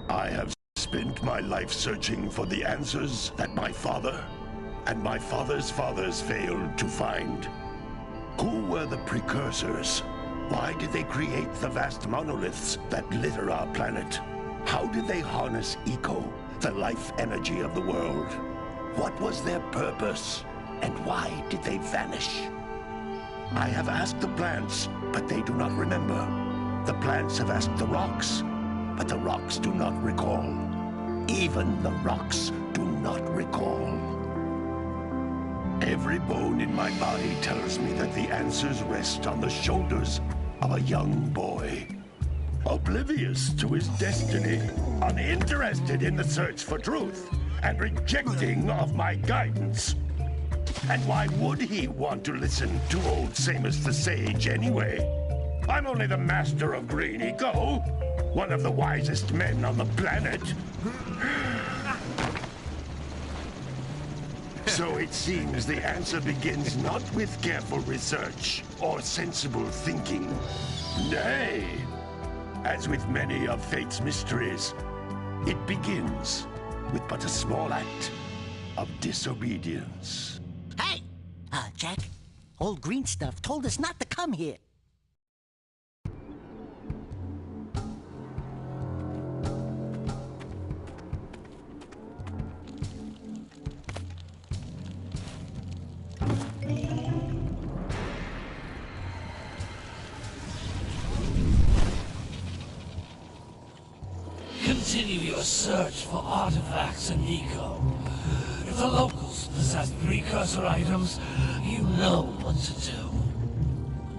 I have spent my life searching for the answers that my father and my father's fathers failed to find. Who were the precursors? Why did they create the vast monoliths that litter our planet? How did they harness eco, the life energy of the world? What was their purpose? And why did they vanish? I have asked the plants, but they do not remember. The plants have asked the rocks, but the rocks do not recall. Even the rocks do not recall. Every bone in my body tells me that the answers rest on the shoulders of a young boy. Oblivious to his destiny, uninterested in the search for truth, and rejecting of my guidance. And why would he want to listen to old Samus the Sage anyway? I'm only the master of green eco, one of the wisest men on the planet. So it seems the answer begins not with careful research or sensible thinking. Nay, as with many of fate's mysteries, it begins with but a small act of disobedience. Hey! Jack, old green stuff told us not to come here. Continue your search for artifacts and eco. If the locals possess precursor items, you know what to do.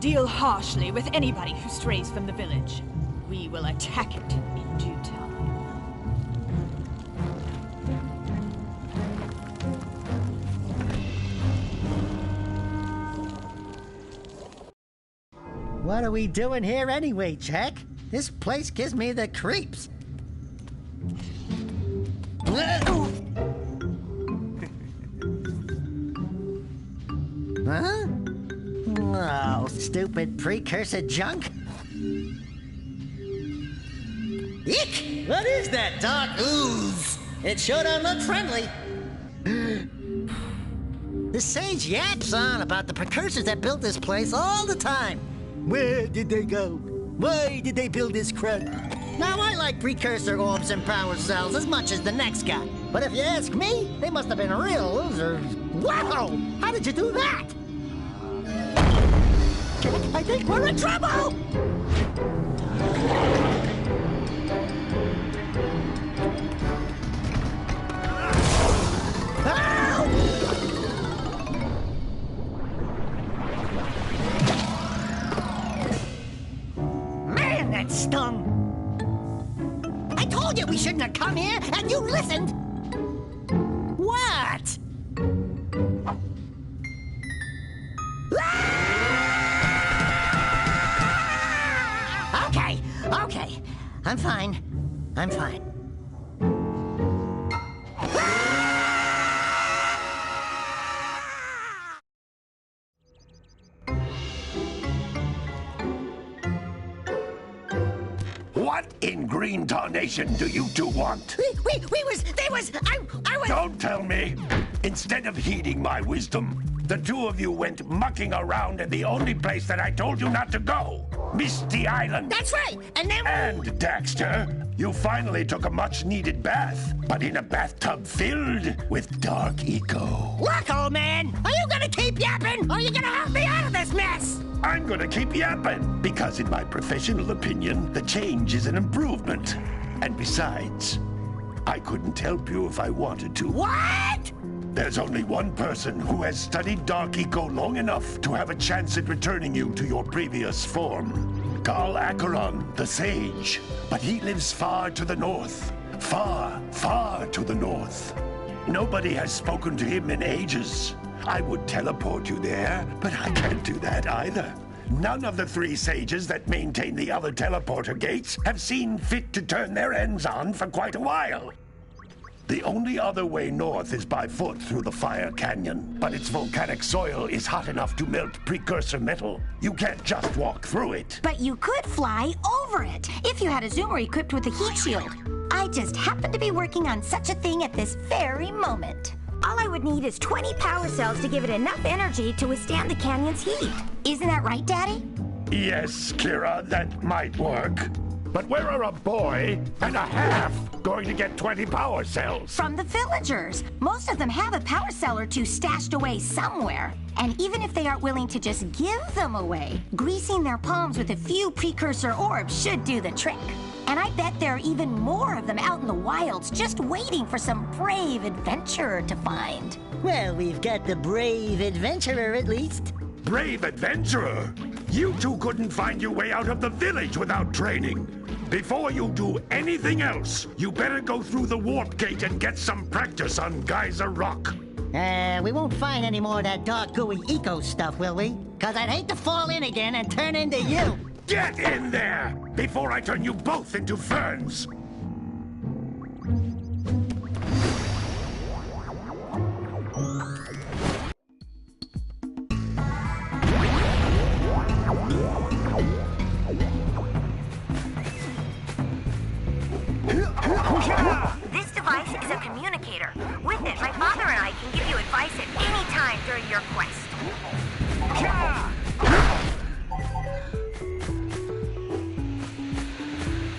Deal harshly with anybody who strays from the village. We will attack it in due time. What are we doing here anyway, Jack? This place gives me the creeps. Huh? Oh, stupid precursor junk. Eek! What is that dark ooze? It sure don't look friendly. The sage yaps on about the precursors that built this place all the time. Where did they go? Why did they build this crud? Now, I like precursor orbs and power cells as much as the next guy. But if you ask me, they must have been real losers. Wow! How did you do that? I think we're in trouble! Man, that stung! I told you we shouldn't have come here, and you listened! What? Okay. I'm fine. What in green tarnation do you two want? I was... Don't tell me! Instead of heeding my wisdom, the two of you went mucking around in the only place that I told you not to go. Misty Island. That's right, and then... And, Daxter, you finally took a much-needed bath, but in a bathtub filled with dark eco. Look, old man, are you gonna keep yapping, or are you gonna help me out of this mess? I'm gonna keep yapping, because in my professional opinion, the change is an improvement. And besides, I couldn't help you if I wanted to. What? There's only one person who has studied Dark Eco long enough to have a chance at returning you to your previous form. Carl Acheron, the Sage. But he lives far to the north. Far, far to the north. Nobody has spoken to him in ages. I would teleport you there, but I can't do that either. None of the three sages that maintain the other teleporter gates have seen fit to turn their ends on for quite a while. The only other way north is by foot through the Fire Canyon, but its volcanic soil is hot enough to melt precursor metal. You can't just walk through it. But you could fly over it if you had a zoomer equipped with a heat shield. I just happen to be working on such a thing at this very moment. All I would need is 20 power cells to give it enough energy to withstand the canyon's heat. Isn't that right, Daddy? Yes, Kira, that might work. But where are a boy and a half going to get 20 power cells? From the villagers. Most of them have a power cell or two stashed away somewhere. And even if they aren't willing to just give them away, greasing their palms with a few precursor orbs should do the trick. And I bet there are even more of them out in the wilds just waiting for some brave adventurer to find. Well, we've got the brave adventurer at least. Brave adventurer? You two couldn't find your way out of the village without training. Before you do anything else, you better go through the warp gate and get some practice on Geyser Rock. We won't find any more of that dark gooey eco stuff, will we? 'Cause I'd hate to fall in again and turn into you. Get in there before I turn you both into ferns. This device is a communicator. With it, my father and I can give you advice at any time during your quest.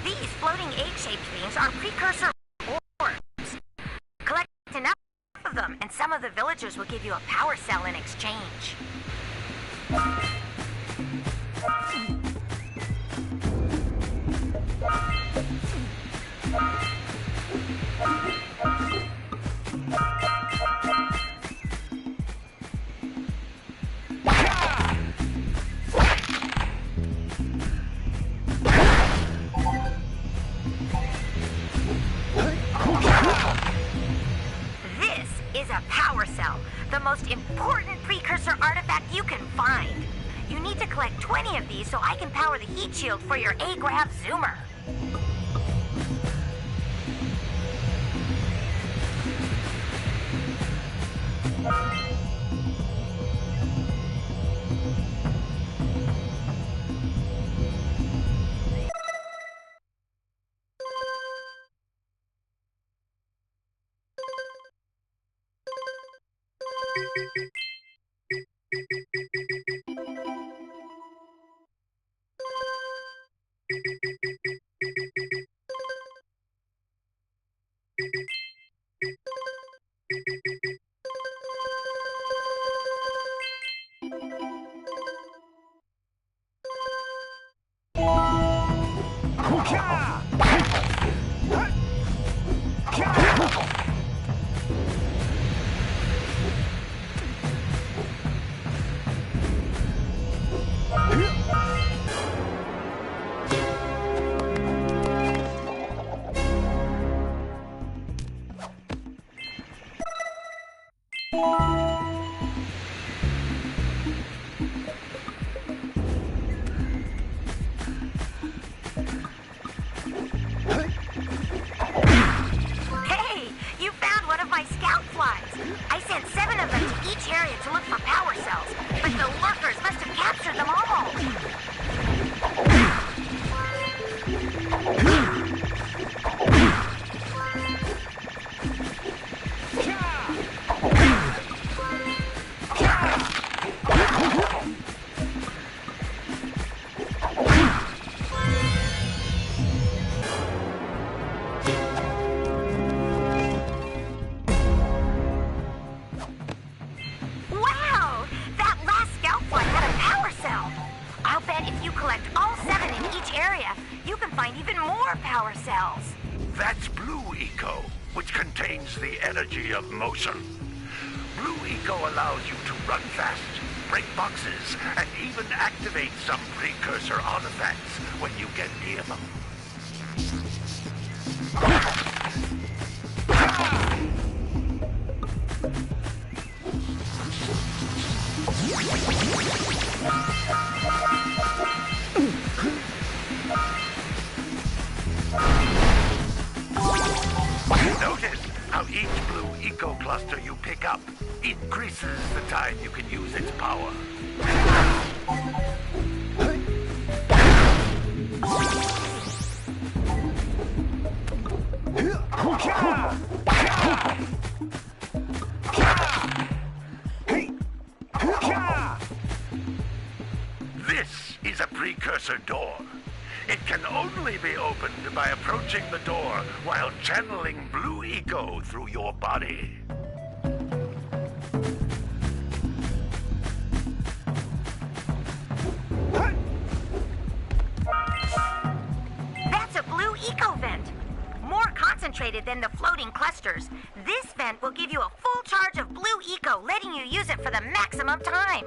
These floating egg-shaped things are precursor orbs. Collect enough of them, and some of the villagers will give you a power cell in exchange. This is a power cell, the most important precursor artifact you can find. You need to collect 20 of these so I can power the heat shield for your A-Grav zoomer. That's Blue Eco, which contains the energy of motion. Blue Eco allows you to run fast, break boxes, and even activate some precursor artifacts when you get near them. Notice how This is a precursor door. It can only be opened by approaching the door while channeling blue eco through your body. That's a blue eco vent. More concentrated than the floating clusters. This vent will give you a full charge of blue eco, letting you use it for the maximum time.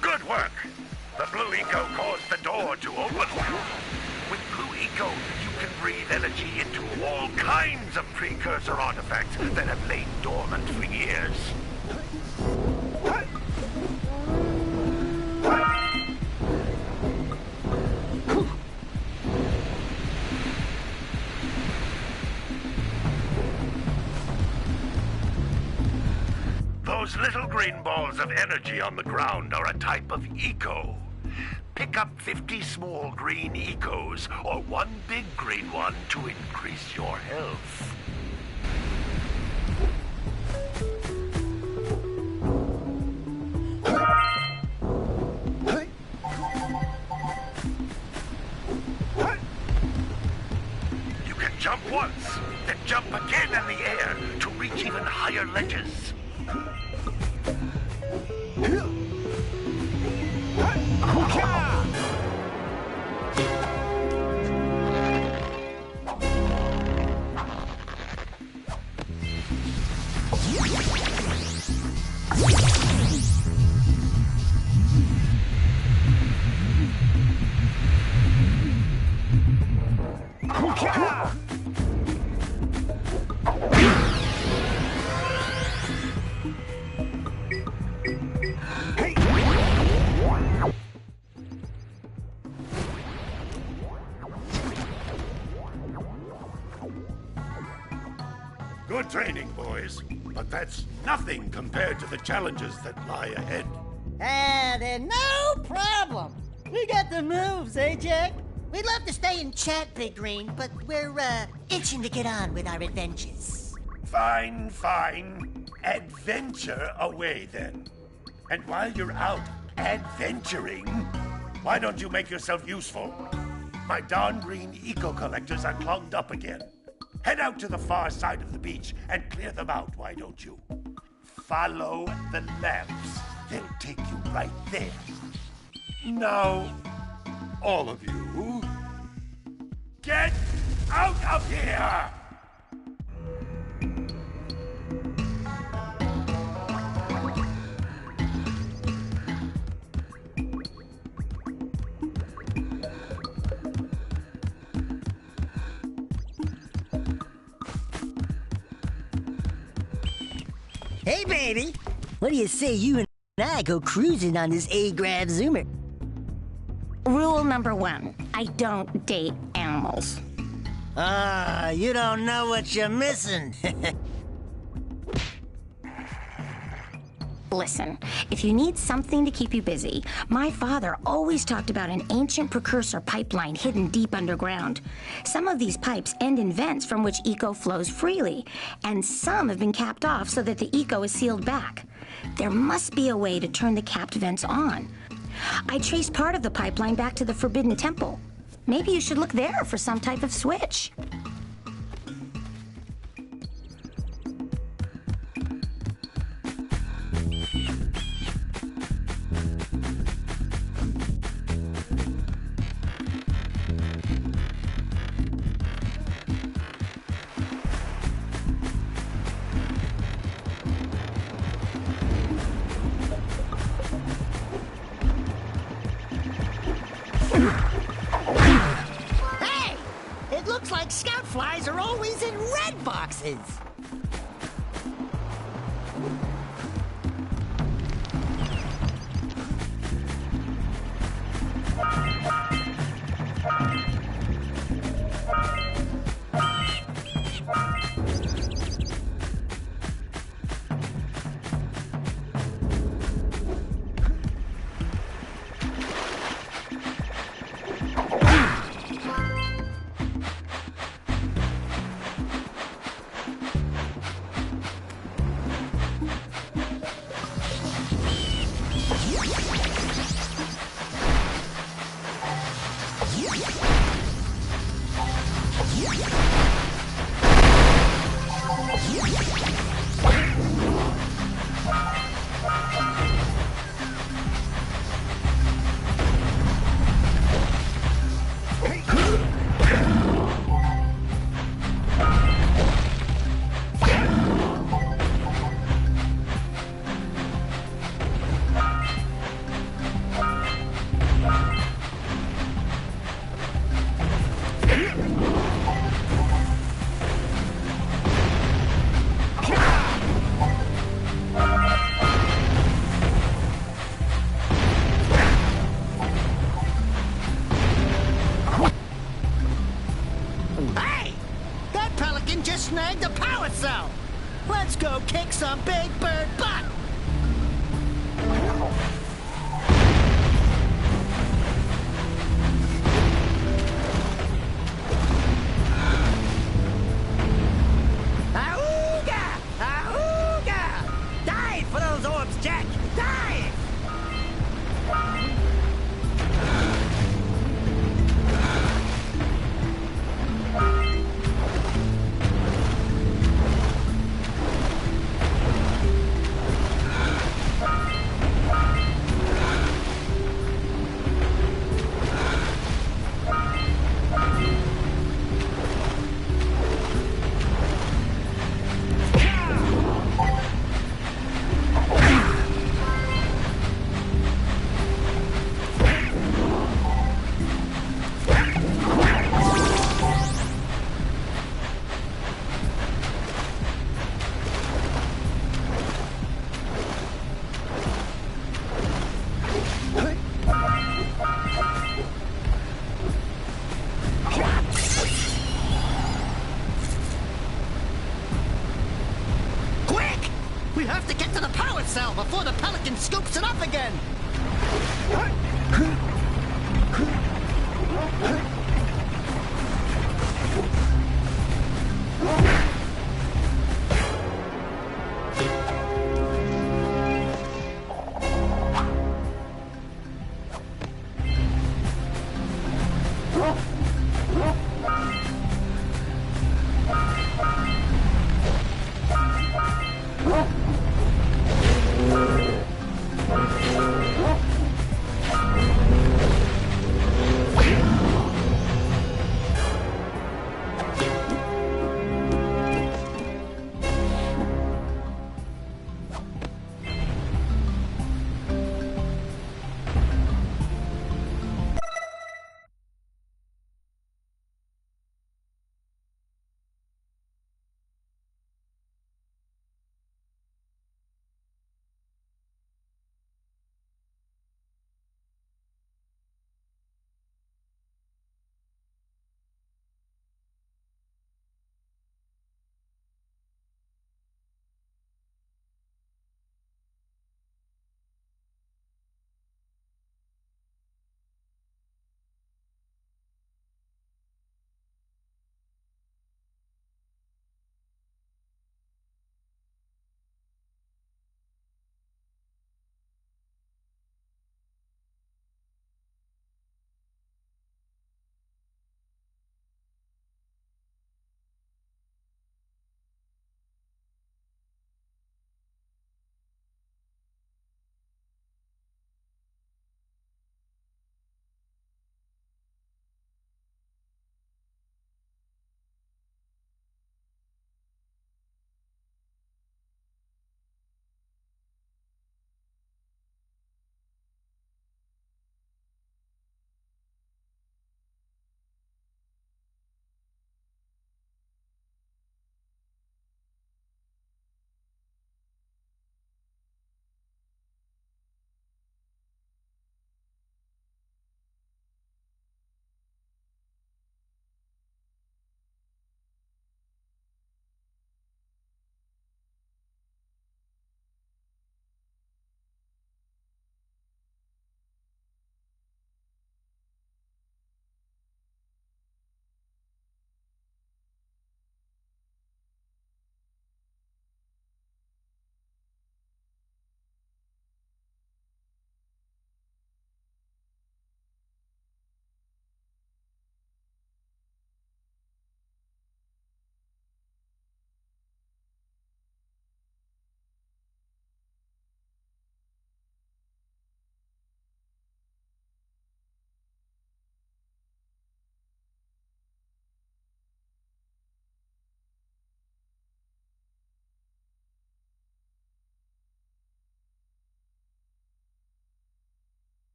Good work. The blue eco caused the door to open. With blue eco, you can breathe energy into all kinds of precursor artifacts that have lain dormant for years. Those little green balls of energy on the ground are a type of eco. Pick up 50 small green ecos or one big green one to increase your health. You can jump once, then jump again in the air to reach even higher ledges. Good training, boys, but that's nothing compared to the challenges that lie ahead. Then no problem. We got the moves, eh, Jack? We'd love to stay and chat, Big Green, but we're, itching to get on with our adventures. Fine, fine. Adventure away, then. And while you're out adventuring, why don't you make yourself useful? My darn green eco-collectors are clogged up again. Head out to the far side of the beach and clear them out, why don't you? Follow the lamps. They'll take you right there. Now, all of you, get out of here! Hey, baby. What do you say you and I go cruising on this A-Grav Zoomer? Rule number 1, I don't date animals. You don't know what you're missing. Listen, if you need something to keep you busy, my father always talked about an ancient precursor pipeline hidden deep underground. Some of these pipes end in vents from which eco flows freely, and some have been capped off so that the eco is sealed back. There must be a way to turn the capped vents on. I traced part of the pipeline back to the Forbidden Temple. Maybe you should look there for some type of switch. Hey! It looks like scout flies are always in red boxes. Hey! That pelican just snagged a power cell! Let's go kick some big bird butt! Auga! Auga! Dive for those orbs, Jack! Dive! Quick! We have to get to the power cell before the pelican scoops it up again!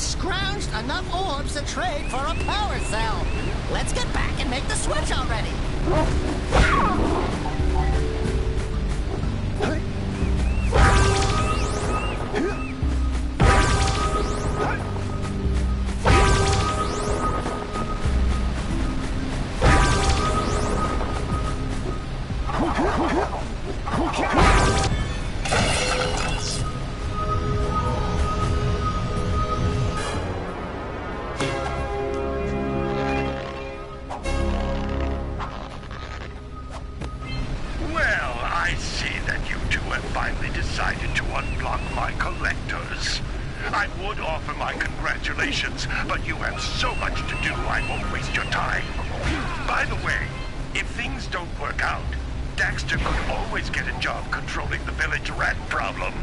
scrounged enough orbs to trade for a power cell. Let's get back and make the switch already. Decided to unblock my collectors. I would offer my congratulations, but you have so much to do, I won't waste your time. By the way, if things don't work out, Daxter could always get a job controlling the village rat problem.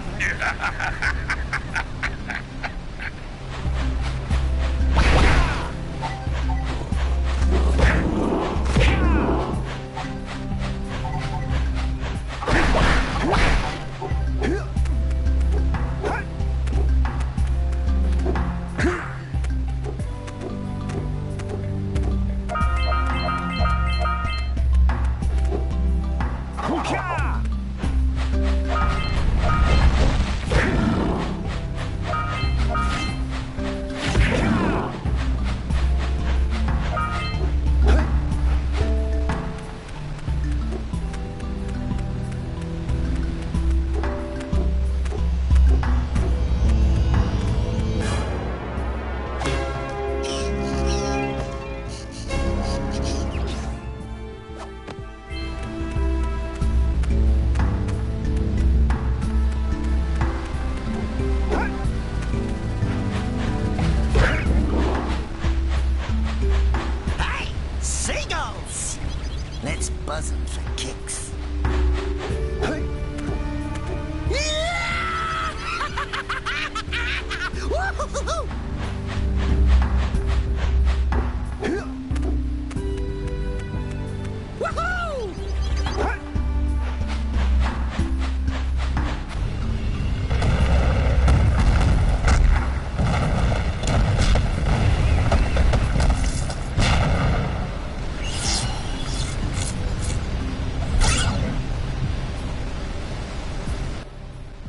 Let's buzz them for kicks. Woo-hoo-hoo-hoo! Woohoo!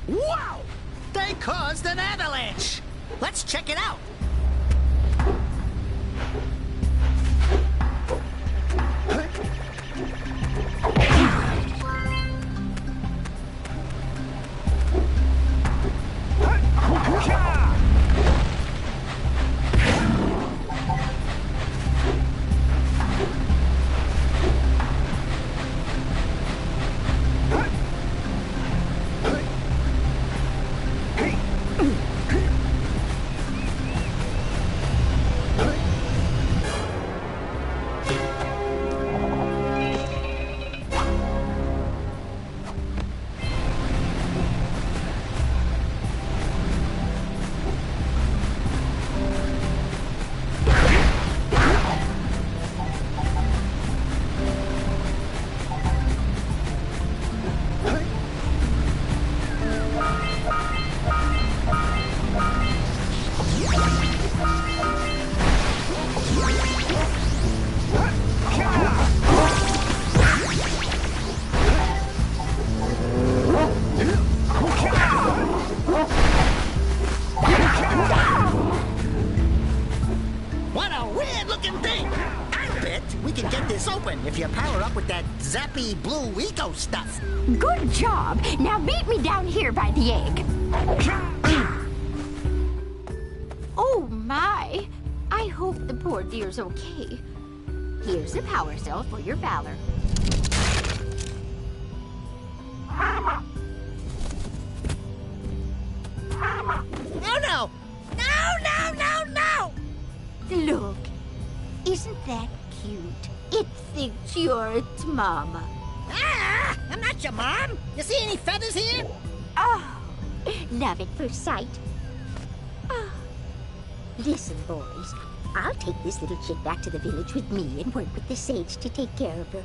Wow! They caused an avalanche! Let's check it out! What a weird-looking thing! I bet we can get this open if you power up with that zappy blue eco stuff. Good job. Now meet me down here by the egg. Oh, my. I hope the poor dear's okay. Here's a power cell for your valor. Oh, no! No, no, no, no! Look, isn't that cute? It thinks you're its mama. Ah! I'm not your mom! You see any feathers here? Oh, love at first sight. Oh. Listen, boys. I'll take this little chick back to the village with me and work with the sage to take care of her.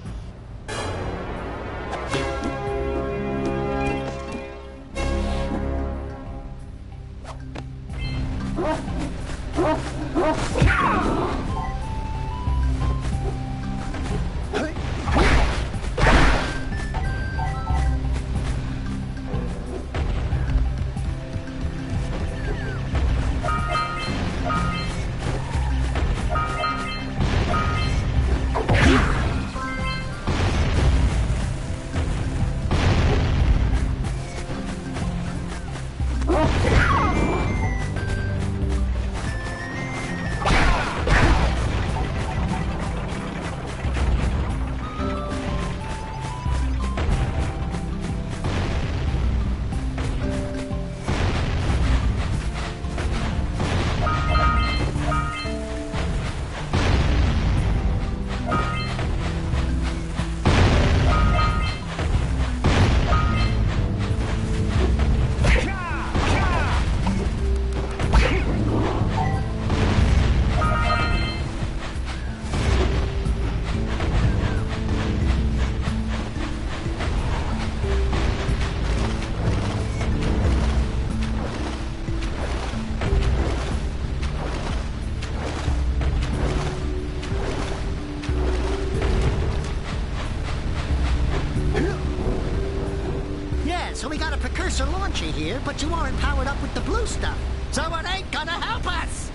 So we got a precursor launcher here, but you aren't powered up with the blue stuff. So it ain't gonna help us!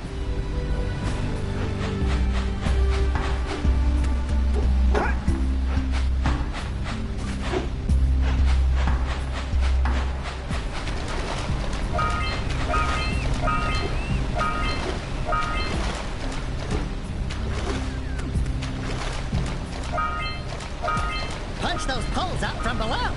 Punch those poles out from below!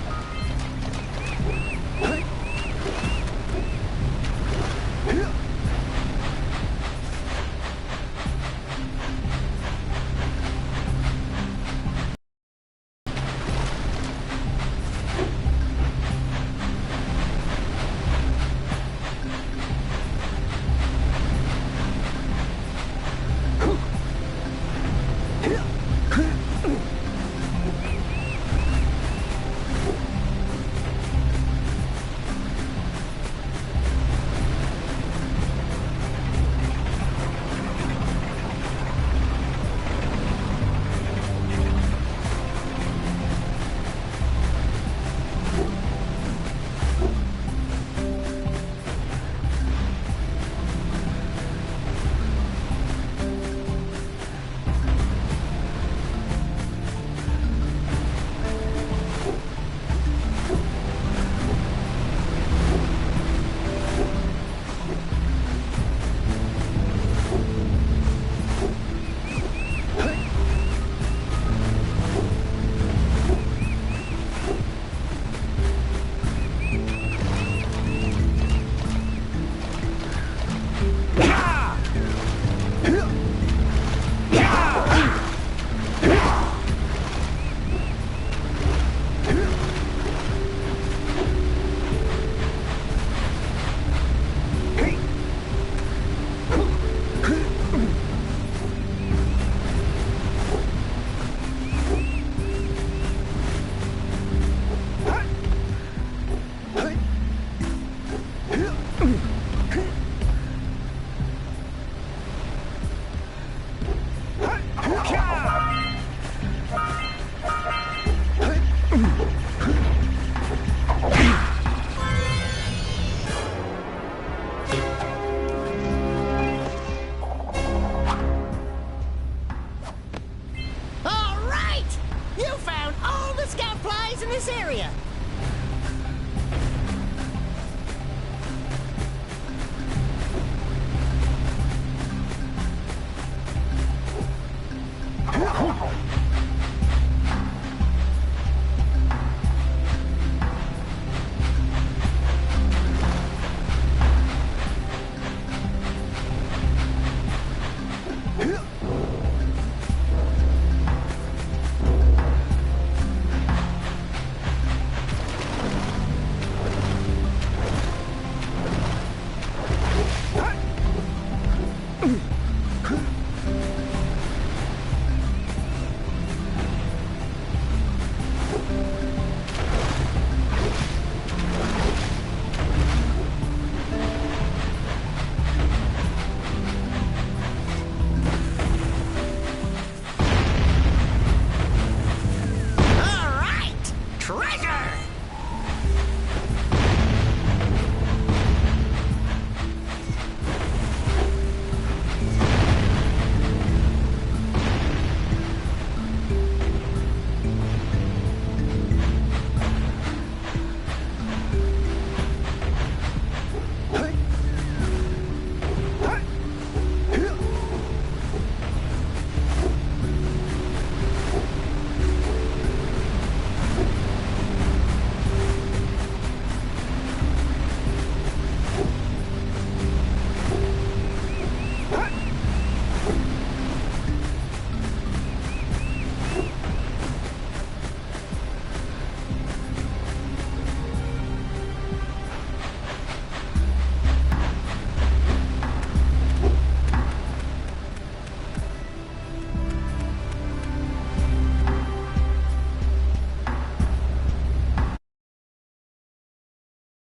This area.